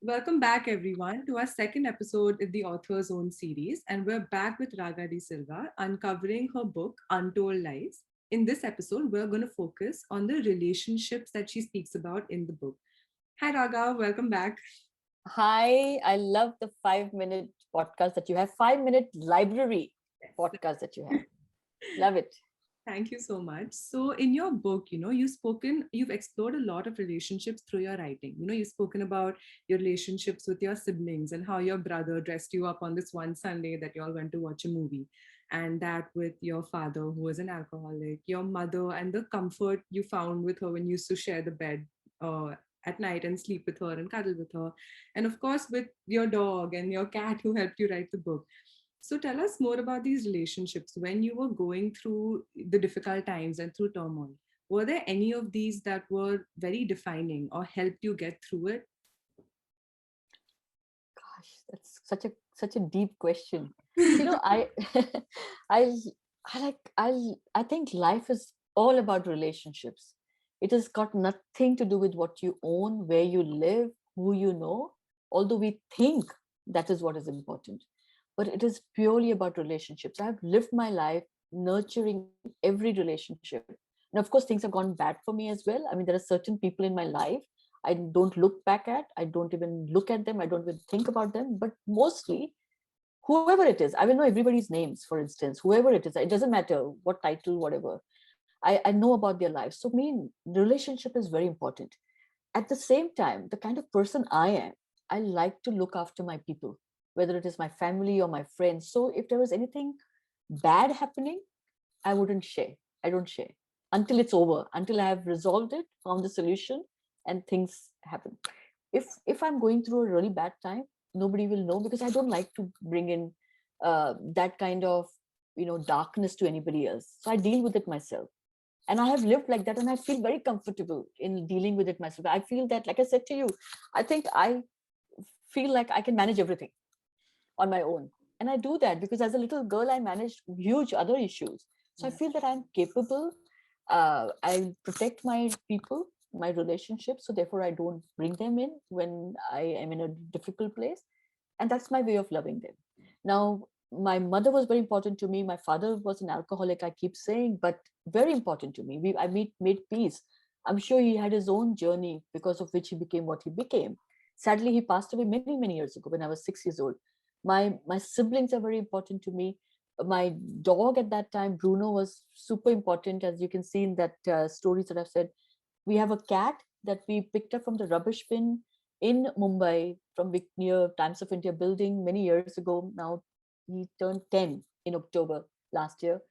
Welcome back, everyone, to our second episode in the Author's Own series. And we're back with Raga Di Silva, uncovering her book, Untold Lies. In this episode, we're going to focus on the relationships that she speaks about in the book. Hi, Raga, welcome back. Hi, I love the 5 minute podcast that you have, 5 minute library Yes. podcast that you have. Love it. Thank you so much. So, in your book, you've explored a lot of relationships through your writing. You've spoken about your relationships with your siblings and how your brother dressed you up on this one Sunday that you all went to watch a movie, and that with your father, who was an alcoholic, your mother, and the comfort you found with her when you used to share the bed at night and sleep with her and cuddle with her, and of course, with your dog and your cat who helped you write the book. So tell us more about these relationships when you were going through the difficult times and through turmoil. Were there any of these that were very defining or helped you get through it? Gosh, that's such a deep question. I I I think life is all about relationships. It has got nothing to do with what you own, where you live, who you know, although we think that is what is important. But it is purely about relationships. I've lived my life nurturing every relationship. And of course, things have gone bad for me as well. I mean, there are certain people in my life I don't look back at. I don't even look at them. I don't even think about them. But mostly, whoever it is, I will know everybody's names, for instance, whoever it is, it doesn't matter what title, whatever. I know about their lives. So, me, relationship is very important. At the same time, the kind of person I am, I like to look after my people, whether it is my family or my friends. So, if there was anything bad happening, I wouldn't share. I don't share until it's over, until I have resolved it, found the solution, and things happen. If I'm going through a really bad time, nobody will know because I don't like to bring in that kind of darkness to anybody else. So I deal with it myself, and I have lived like that, and I feel very comfortable in dealing with it myself. I feel that, like I said to you, I think I feel like I can manage everything on my own. And I do that because as a little girl, I managed huge other issues. So I Yeah. feel that I'm capable. I protect my people, my relationships. So therefore, I don't bring them in when I am in a difficult place. And that's my way of loving them. Now, my mother was very important to me. My father was an alcoholic, I keep saying, but very important to me. I made peace. I'm sure he had his own journey because of which he became what he became. Sadly, he passed away many, many years ago when I was 6 years old. My siblings are very important to me. My dog at that time, Bruno, was super important, as you can see in that stories that I've said. We have a cat that we picked up from the rubbish bin in Mumbai from near Times of India building many years ago. Now he turned 10 in October last year.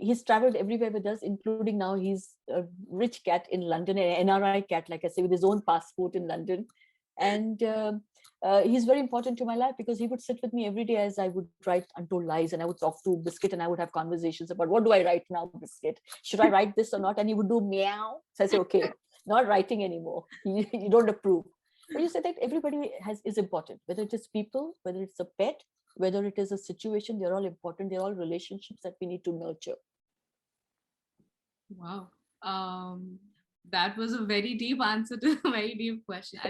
He's traveled everywhere with us, including now he's a rich cat in London, an NRI cat, like I say, with his own passport in London. And he's very important to my life because he would sit with me every day as I would write Untold Lies, and I would talk to Biscuit and I would have conversations about what do I write now, Biscuit? Should I write this or not? And he would do meow. So I say, okay, not writing anymore. You don't approve. But you say that everybody is important, whether it is people, whether it's a pet, whether it is a situation, they're all important. They're all relationships that we need to nurture. Wow. Um, that was a very deep answer to a very deep question.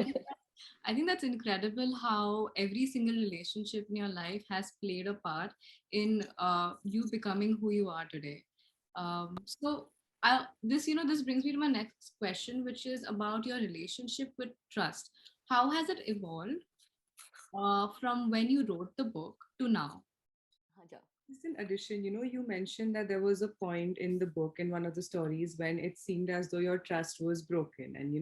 I think that's incredible how every single relationship in your life has played a part in you becoming who you are today. This brings me to my next question, which is about your relationship with trust. How has it evolved from when you wrote the book to now? Haja. Just in addition, you mentioned that there was a point in the book in one of the stories when it seemed as though your trust was broken, and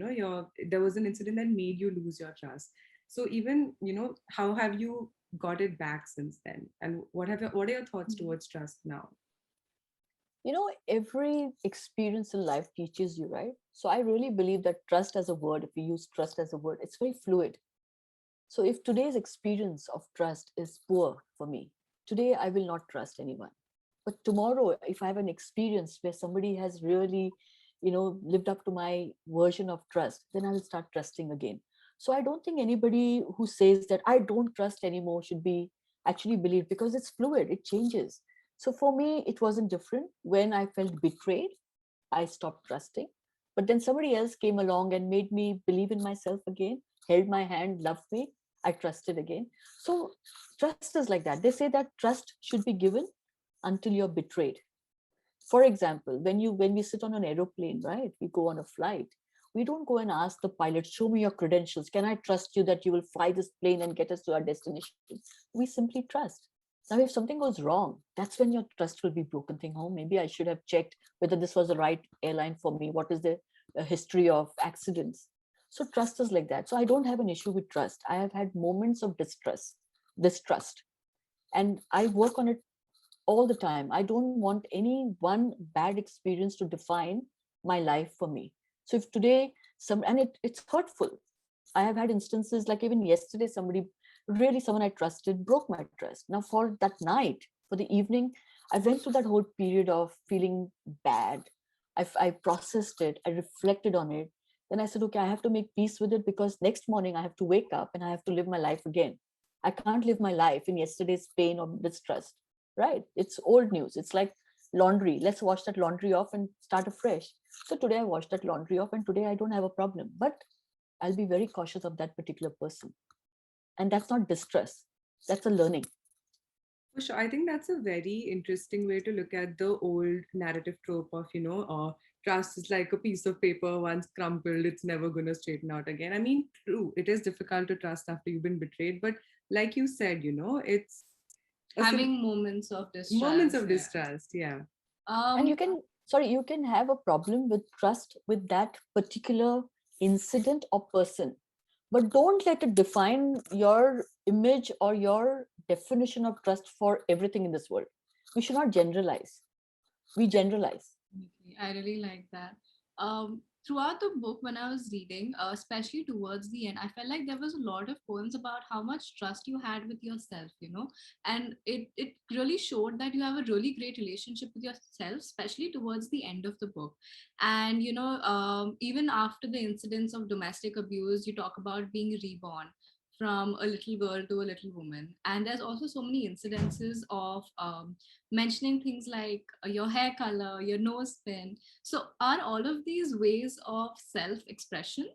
there was an incident that made you lose your trust. So even how have you got it back since then, and what are your thoughts towards trust now? Every experience in life teaches you, right? So I really believe that trust as a word, if we use trust as a word, it's very fluid. So if today's experience of trust is poor for me, today I will not trust anyone. But tomorrow, if I have an experience where somebody has really, lived up to my version of trust, then I will start trusting again. So I don't think anybody who says that I don't trust anymore should be actually believed, because it's fluid, it changes. So for me, it wasn't different. When I felt betrayed, I stopped trusting. But then somebody else came along and made me believe in myself again. held my hand, loved me, I trusted again. So trust is like that. They say that trust should be given until you're betrayed. For example, when we sit on an aeroplane, right, we go on a flight, we don't go and ask the pilot, show me your credentials, can I trust you that you will fly this plane and get us to our destination? We simply trust. Now if something goes wrong, that's when your trust will be broken. Think, oh, maybe I should have checked whether this was the right airline for me, what is the history of accidents. So trust is like that. So I don't have an issue with trust. I have had moments of distrust, and I work on it all the time. I don't want any one bad experience to define my life for me. So if today it's hurtful. I have had instances like even yesterday, someone I trusted broke my trust. Now for that night, for the evening, I went through that whole period of feeling bad. I processed it, I reflected on it. Then I said, okay, I have to make peace with it, because next morning I have to wake up and I have to live my life again. I can't live my life in yesterday's pain or distrust, right? It's old news. It's like laundry. Let's wash that laundry off and start afresh. So today I washed that laundry off and today I don't have a problem, but I'll be very cautious of that particular person. And that's not distress. That's a learning. For sure. I think that's a very interesting way to look at the old narrative trope of, trust is like a piece of paper, once crumpled, it's never going to straighten out again. I mean, true, it is difficult to trust after you've been betrayed. But like you said, it's Having moments of distrust. moments of distrust. Yeah. And you can have a problem with trust with that particular incident or person, but don't let it define your image or your definition of trust for everything in this world. We should not generalize. We generalize. Okay, I really like that. Throughout the book, when I was reading, especially towards the end, I felt like there was a lot of poems about how much trust you had with yourself, and it really showed that you have a really great relationship with yourself, especially towards the end of the book. And, even after the incidents of domestic abuse, you talk about being reborn from a little girl to a little woman. And there's also so many incidences of mentioning things like your hair color, your nose pin. So, are all of these ways of self expression?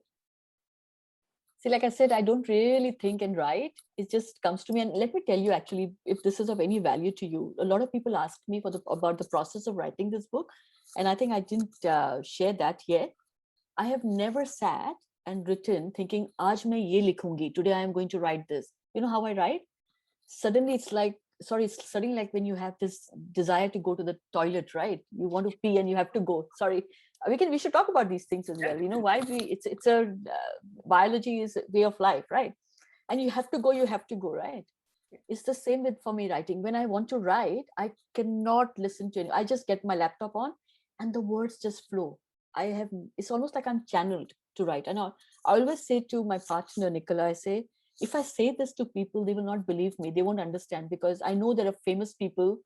See, like I said, I don't really think and write. It just comes to me. And let me tell you, actually, if this is of any value to you, a lot of people asked me about the process of writing this book. And I think I didn't share that yet. I have never sat and written thinking, Aaj main ye likhungi. Today I am going to write this. You know how I write? Suddenly it's suddenly like when you have this desire to go to the toilet, right? You want to pee and you have to go. Sorry, we should talk about these things as well. You know why it's a biology is a way of life, right? And you have to go, right? It's the same with for me writing. When I want to write, I cannot listen to it. I just get my laptop on and the words just flow. It's almost like I'm channeled to write. And I always say to my partner Nicola, I say, if I say this to people, they will not believe me. They won't understand, because I know there are famous people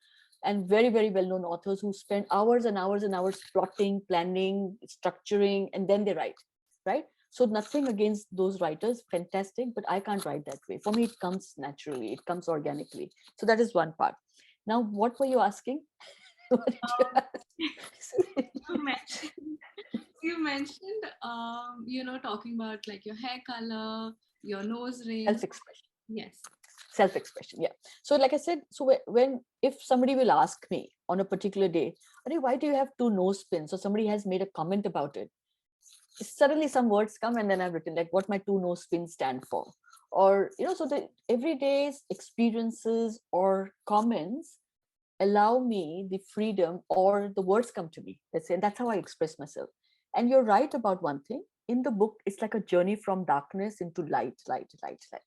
and very, very well-known authors who spend hours and hours and hours plotting, planning, structuring, and then they write, right? So nothing against those writers, fantastic, but I can't write that way. For me, it comes naturally, it comes organically. So that is one part. Now, what were you asking? What did you ask? you mentioned, talking about like your hair color, your nose ring. Self-expression. Yes. Self-expression, yeah. So like I said, so when if somebody will ask me on a particular day, why do you have two nose pins? Or somebody has made a comment about it, suddenly some words come and then I've written like what my two nose pins stand for. Or so the everyday's experiences or comments allow me the freedom, or the words come to me, let's say, and that's how I express myself. And you're right about one thing. In the book, it's like a journey from darkness into light, light, light, light.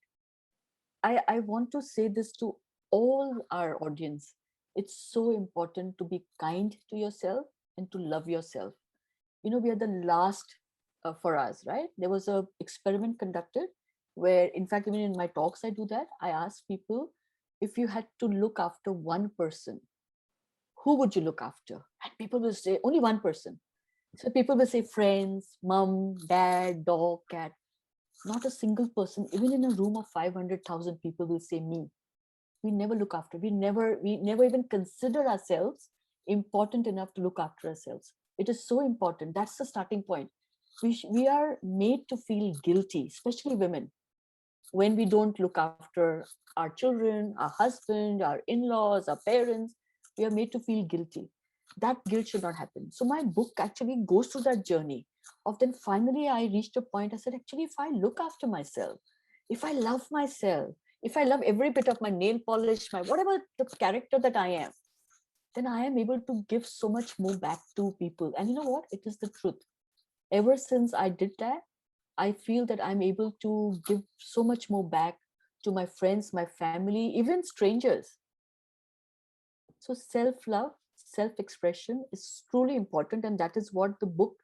I want to say this to all our audience. It's so important to be kind to yourself and to love yourself. We are the last for us, right? There was a experiment conducted where, in fact, even in my talks, I do that. I ask people, if you had to look after one person, who would you look after? And people will say, only one person. So people will say friends, mom, dad, dog, cat. Not a single person, even in a room of 500,000 people, will say me. We never look after. We never even consider ourselves important enough to look after ourselves. It is so important. That's the starting point. we are made to feel guilty, especially women, when we don't look after our children, our husband, our in-laws, our parents. We are made to feel guilty. That guilt should not happen. So my book actually goes through that journey of, then finally I reached a point, I said, actually, if I look after myself, if I love myself, if I love every bit of my nail polish, my whatever the character that I am, then I am able to give so much more back to people. And you know what? It is the truth. Ever since I did that, I feel that I'm able to give so much more back to my friends, my family, even strangers. So self-love, self-expression is truly important. And that is what the book,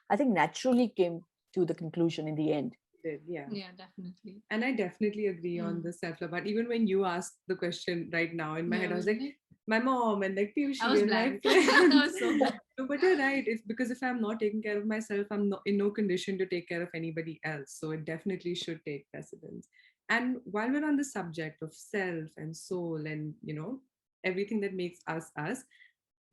I think, naturally came to the conclusion in the end. Did, yeah. Yeah, definitely. And I definitely agree on the self-love. But even when you asked the question right now in my Yeah, head, I was was like, my mom and like Piyushi I was and my blank. friends. I was so blank. No, but you're right. It's because if I'm not taking care of myself, I'm not in no condition to take care of anybody else. So it definitely should take precedence. And while we're on the subject of self and soul and, everything that makes us us,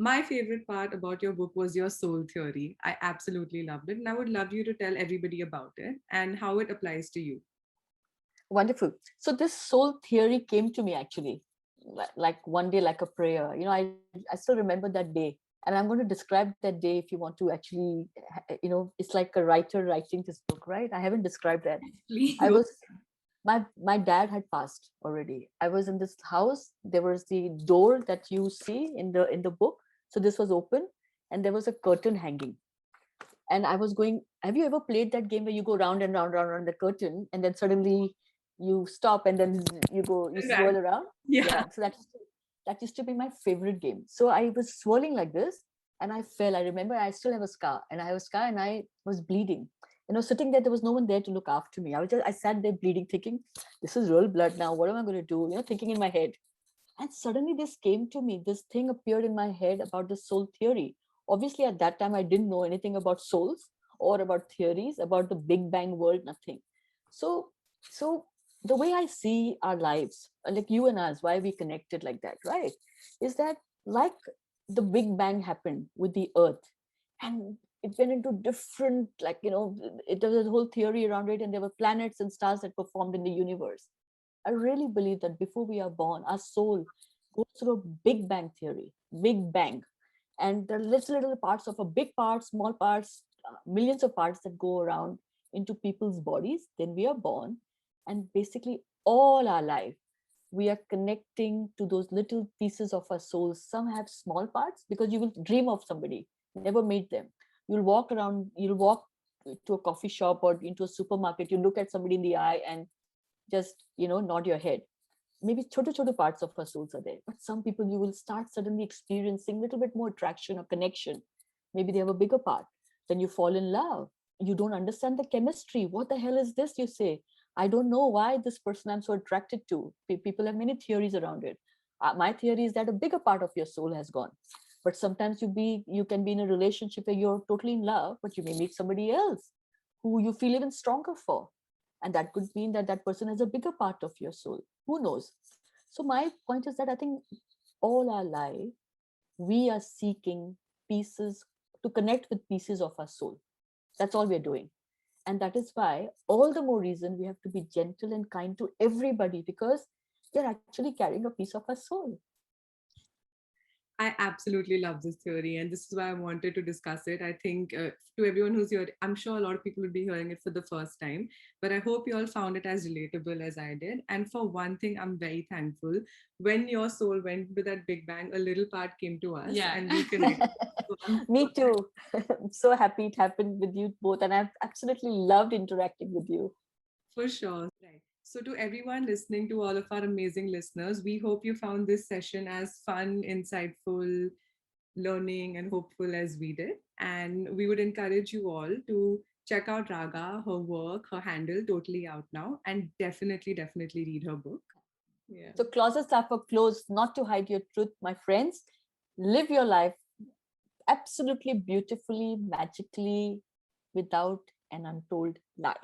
my favorite part about your book was your soul theory. I absolutely loved it. And I would love you to tell everybody about it and how it applies to you. Wonderful. So this soul theory came to me actually, like one day, like a prayer. I still remember that day. And I'm going to describe that day if you want to actually, it's like a writer writing this book, right? I haven't described that. Please. I was, my dad had passed already. I was in this house. There was the door that you see in the book. So this was open and there was a curtain hanging. And I was going, have you ever played that game where you go round and round, round, round the curtain and then suddenly you stop and then you Right. swirl around? Yeah. So that used to be my favorite game. So I was swirling like this and I fell. I remember I still have a scar, and I have a scar and I was bleeding. Sitting there was no one there to look after me. I sat there bleeding, thinking, this is real blood now. What am I going to do? Thinking in my head. And suddenly this came to me. This thing appeared in my head about the soul theory. Obviously, at that time, I didn't know anything about souls or about theories, about the Big Bang world, nothing. So the way I see our lives, like you and us, why we connected like that, right? Is that like the Big Bang happened with the Earth, and it went into different, there was a whole theory around it, and there were planets and stars that performed in the universe. I really believe that before we are born, our soul goes through a Big Bang theory, Big Bang. And there are little parts of a big part, small parts, millions of parts that go around into people's bodies. Then we are born. And basically, all our life, we are connecting to those little pieces of our souls. Some have small parts because you will dream of somebody, never meet them. You'll walk to a coffee shop or into a supermarket, you look at somebody in the eye and just nod your head. Maybe chotu parts of our souls are there, but some people you will start suddenly experiencing a little bit more attraction or connection. Maybe they have a bigger part. Then you fall in love. You don't understand the chemistry. What the hell is this, you say? I don't know why this person I'm so attracted to. People have many theories around it. My theory is that a bigger part of your soul has gone. But sometimes you can be in a relationship where you're totally in love, but you may meet somebody else who you feel even stronger for, and that could mean that that person has a bigger part of your soul. Who knows? So my point is that I think all our life we are seeking pieces to connect with pieces of our soul. That's all we're doing. And that is why all the more reason we have to be gentle and kind to everybody, because they're actually carrying a piece of our soul. I absolutely love this theory, and this is why I wanted to discuss it. I think to everyone who's here, I'm sure a lot of people will be hearing it for the first time, but I hope you all found it as relatable as I did. And for one thing, I'm very thankful. When your soul went to that Big Bang, a little part came to us Yeah. and we connected. So Me too. I'm so happy it happened with you both, and I've absolutely loved interacting with you. For sure. Right. So, to everyone listening, to all of our amazing listeners, we hope you found this session as fun, insightful, learning, and hopeful as we did. And we would encourage you all to check out Raga, her work, her handle, totally out now, and definitely read her book. Yeah. So closets are for closed, not to hide your truth, my friends. Live your life absolutely beautifully, magically, without an untold lie.